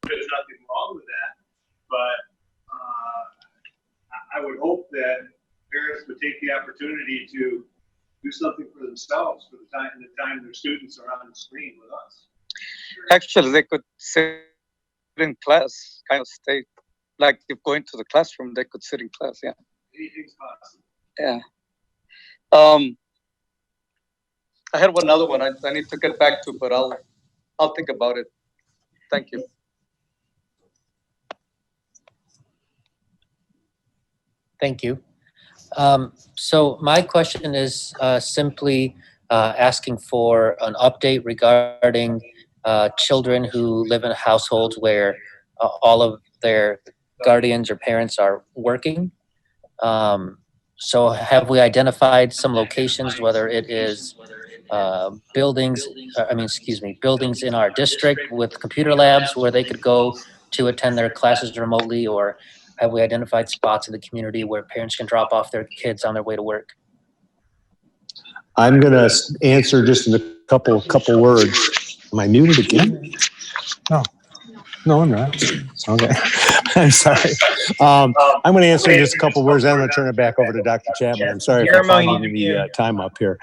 There's nothing wrong with that. But I would hope that parents would take the opportunity to do something for themselves for the time their students are on the screen with us. Actually, they could sit in class, kind of stay, like if going to the classroom, they could sit in class. Yeah. Anything's possible. Yeah. I had one other one I need to get back to, but I'll think about it. Thank you. Thank you. So my question is simply asking for an update regarding children who live in households where all of their guardians or parents are working. So have we identified some locations, whether it is buildings in our district with computer labs where they could go to attend their classes remotely, or have we identified spots in the community where parents can drop off their kids on their way to work? I'm going to answer just in a couple words. Am I muted again? No, I'm not. Okay. I'm sorry. I'm going to answer in just a couple words. I'm going to turn it back over to Dr. Chapman. I'm sorry if I'm fogging the time up here.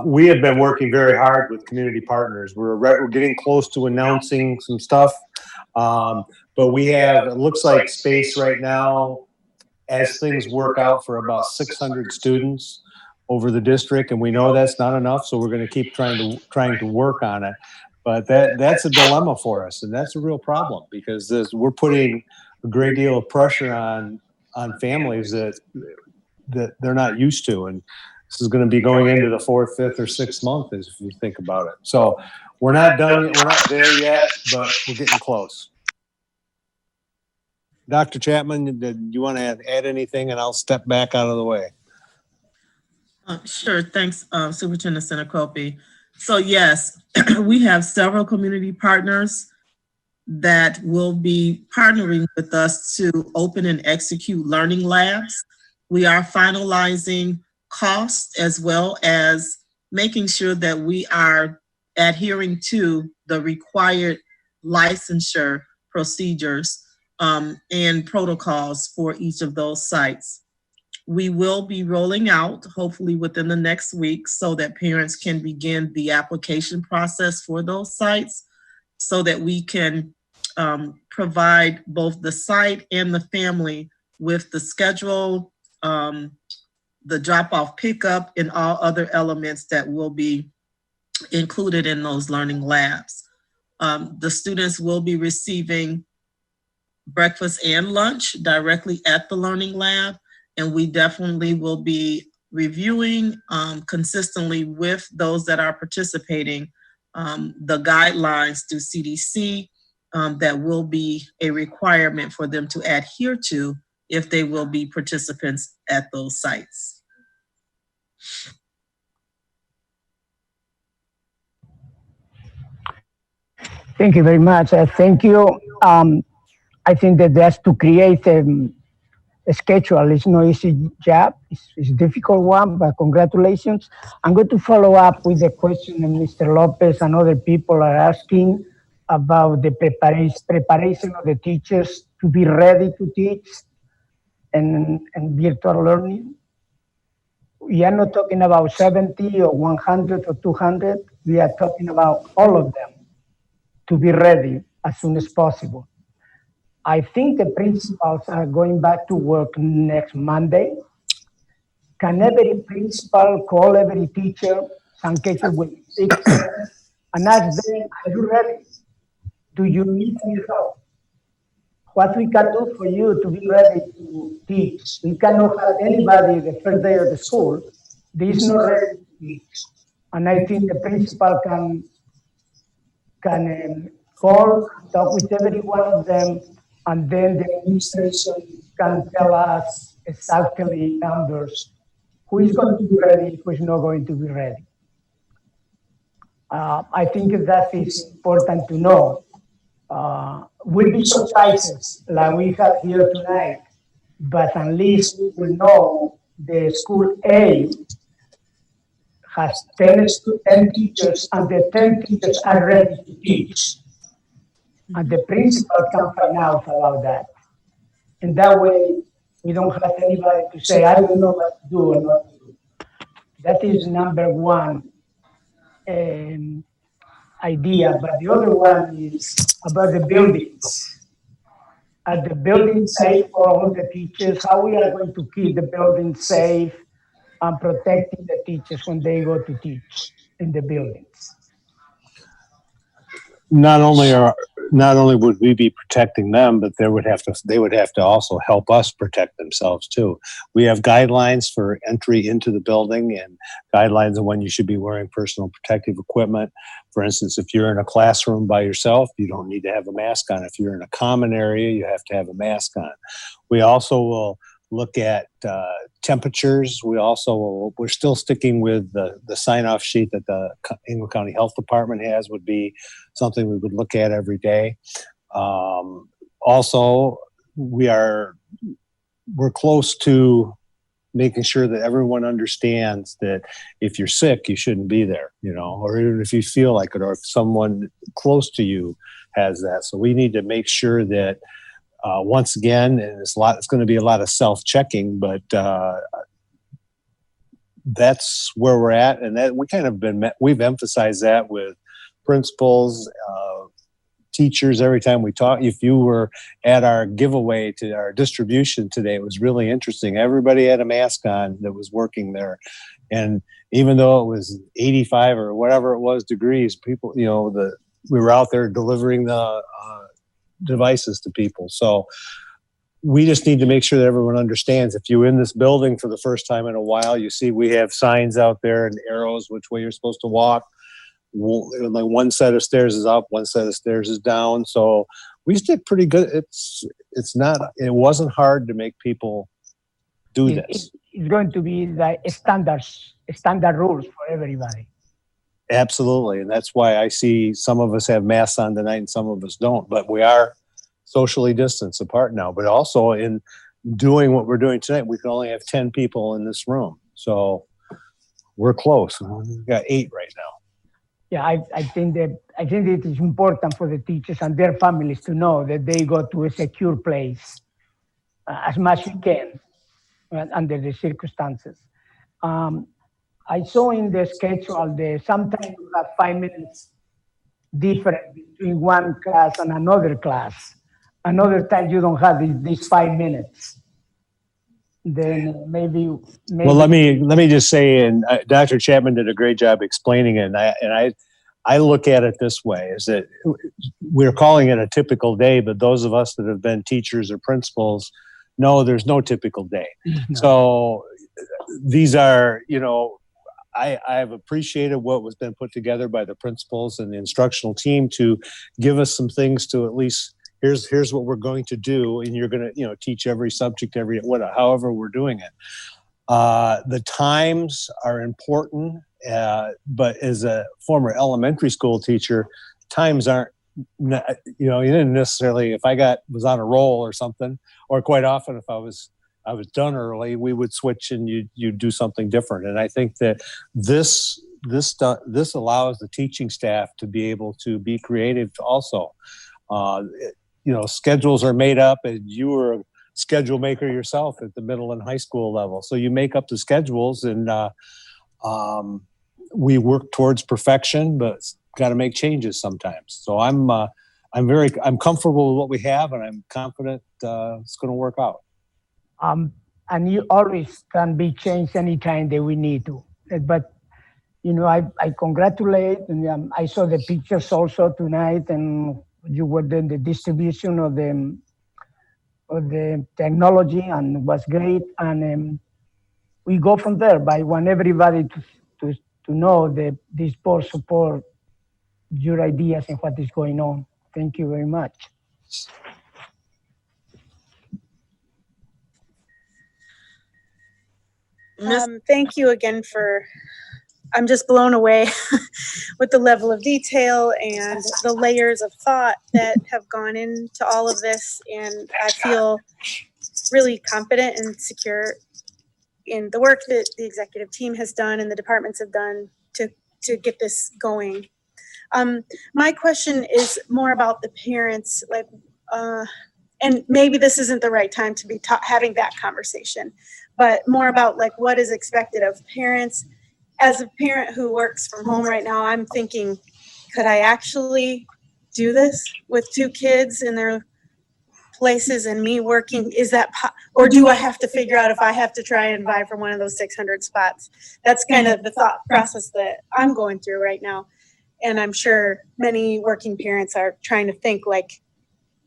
We have been working very hard with community partners. We're getting close to announcing some stuff. But we have, it looks like space right now, as things work out, for about 600 students over the district. And we know that's not enough. So we're going to keep trying to work on it. But that's a dilemma for us, and that's a real problem because we're putting a great deal of pressure on families that they're not used to, and this is going to be going into the 4th, 5th, or 6th month, as if you think about it. So we're not done yet, we're not there yet, but we're getting close. Dr. Chapman, do you want to add anything, and I'll step back out of the way? Sure, thanks, Superintendent Copy. So yes, we have several community partners that will be partnering with us to open and execute learning labs. We are finalizing costs as well as making sure that we are adhering to the required licensure procedures and protocols for each of those sites. We will be rolling out, hopefully within the next week, so that parents can begin the application process for those sites so that we can provide both the site and the family with the schedule, the drop-off pickup, and all other elements that will be included in those learning labs. The students will be receiving breakfast and lunch directly at the learning lab. And we definitely will be reviewing consistently with those that are participating the guidelines through CDC that will be a requirement for them to adhere to if they will be participants at those sites. Thank you very much. Thank you. I think that that's to create a schedule. It's no easy job. It's a difficult one, but congratulations. I'm going to follow up with the question that Mr. Lopez and other people are asking about the preparation of the teachers to be ready to teach and virtual learning. We are not talking about 70 or 100 or 200. We are talking about all of them to be ready as soon as possible. I think the principals are going back to work next Monday. can every principal call every teacher, some cases with 6, 7, and ask them, are you ready? Do you need any help? What we can do for you to be ready to teach? We cannot have anybody the first day of the school that is not ready to teach. And I think the principal can call, talk with every one of them, and then the administration can tell us exactly numbers, who is going to be ready, who is not going to be ready. I think that is important to know. Will be surprises like we have here tonight, but at least we will know the school A has 10 teachers, and the 10 teachers are ready to teach. And the principal can find out about that. And that way, we don't have anybody to say, I don't know what to do or not to do. That is number one idea. But the other one is about the buildings. Are the buildings safe for all the teachers? How we are going to keep the buildings safe and protecting the teachers when they go to teach in the buildings? Not only would we be protecting them, but they would have to also help us protect themselves too. We have guidelines for entry into the building and guidelines on when you should be wearing personal protective equipment. For instance, if you're in a classroom by yourself, you don't need to have a mask on. If you're in a common area, you have to have a mask on. We also will look at temperatures. We're still sticking with the sign-off sheet that the Ingham County Health Department has, would be something we would look at every day. Also, we're close to making sure that everyone understands that if you're sick, you shouldn't be there, or even if you feel like it, or if someone close to you has that. So we need to make sure that once again, and it's going to be a lot of self-checking, but that's where we're at, and that we've emphasized that with principals, teachers every time we talk. If you were at our giveaway to our distribution today, it was really interesting. Everybody had a mask on that was working there, and even though it was 85 or whatever it was degrees, people, we were out there delivering the devices to people. So we just need to make sure that everyone understands. If you're in this building for the first time in a while, you see we have signs out there and arrows which way you're supposed to walk. Like one set of stairs is up, one set of stairs is down. So we did pretty good. It wasn't hard to make people do this. It's going to be like standard rules for everybody. Absolutely. And that's why I see some of us have masks on tonight and some of us don't. But we are socially distanced apart now. But also in doing what we're doing tonight, we can only have 10 people in this room. So we're close. We've got 8 right now. Yeah, I think it is important for the teachers and their families to know that they go to a secure place as much as you can under the circumstances. I saw in the schedule that sometimes you have 5 minutes different between one class and another class. Another time you don't have these 5 minutes. Then maybe. Well, let me just say, and Dr. Chapman did a great job explaining it, and I look at it this way: is that we're calling it a typical day, but those of us that have been teachers or principals know there's no typical day. No. So these are, I've appreciated what was been put together by the principals and the instructional team to give us some things to at least. Here's what we're going to do, and you're going to teach every subject however we're doing it. The times are important, but as a former elementary school teacher, times aren't. You didn't necessarily. If I was on a roll or something, or quite often if I was done early, we would switch and you do something different. And I think that this allows the teaching staff to be able to be creative also. Schedules are made up, and you were a schedule maker yourself at the middle and high school level. So you make up the schedules, and we work towards perfection, but got to make changes sometimes. So I'm comfortable with what we have, and I'm confident it's going to work out. and it always can be changed anytime that we need to. But you know, I congratulate, and I saw the pictures also tonight, and you were doing the distribution of the technology, and it was great. And we go from there. But I want everybody to know that this board support your ideas and what is going on. Thank you very much. Thank you again I'm just blown away with the level of detail and the layers of thought that have gone into all of this. And I feel really confident and secure in the work that the executive team has done and the departments have done to get this going. My question is more about the parents, and maybe this isn't the right time to be having that conversation, but more about like what is expected of parents. As a parent who works from home right now, I'm thinking, could I actually do this with 2 kids in their places and me working? Is that, or do I have to figure out if I have to try and vie for one of those 600 spots? That's kind of the thought process that I'm going through right now. And I'm sure many working parents are trying to think like,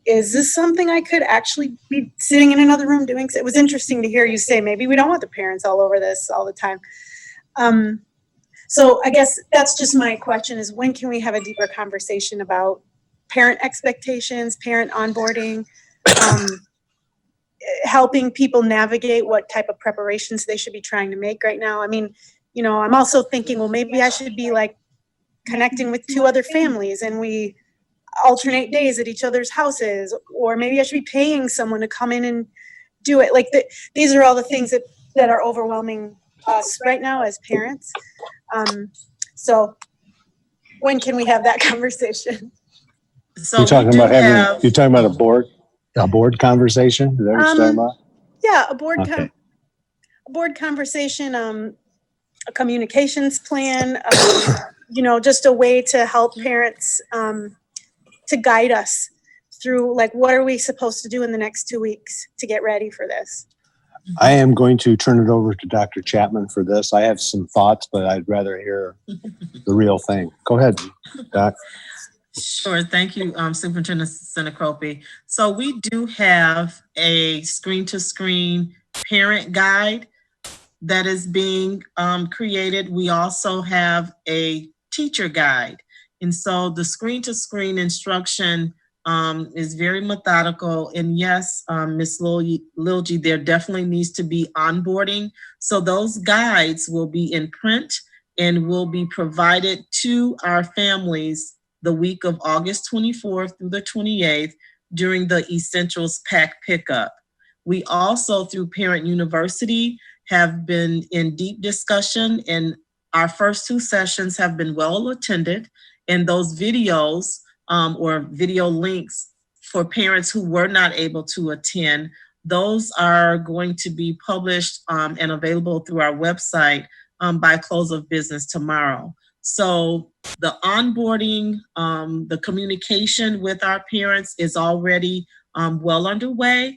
is this something I could actually be sitting in another room doing? It was interesting to hear you say, maybe we don't want the parents all over this all the time. So I guess that's just my question is, when can we have a deeper conversation about parent expectations, parent onboarding, helping people navigate what type of preparations they should be trying to make right now? I mean, you know, I'm also thinking, well, maybe I should be like connecting with 2 other families and we alternate days at each other's houses, or maybe I should be paying someone to come in and do it. Like these are all the things that are overwhelming us right now as parents. So when can we have that conversation? So you're talking about a board conversation? Is that what you're talking about? Yeah, a board conversation, a communications plan, you know, just a way to help parents, to guide us through, like, what are we supposed to do in the next 2 weeks to get ready for this? I am going to turn it over to Dr. Chapman for this. I have some thoughts, but I'd rather hear the real thing. Go ahead, Doc. Sure. Thank you, Superintendent Copy. So we do have a screen-to-screen parent guide that is being created. We also have a teacher guide. And so the screen-to-screen instruction is very methodical. And yes, Ms. Lilji, there definitely needs to be onboarding. So those guides will be in print and will be provided to our families the week of August 24th through the 28th during the Essentials Pack pickup. We also, through Parent University, have been in deep discussion, and our first 2 sessions have been well attended. And those videos or video links for parents who were not able to attend, those are going to be published and available through our website by close of business tomorrow. So the onboarding, the communication with our parents is already well underway.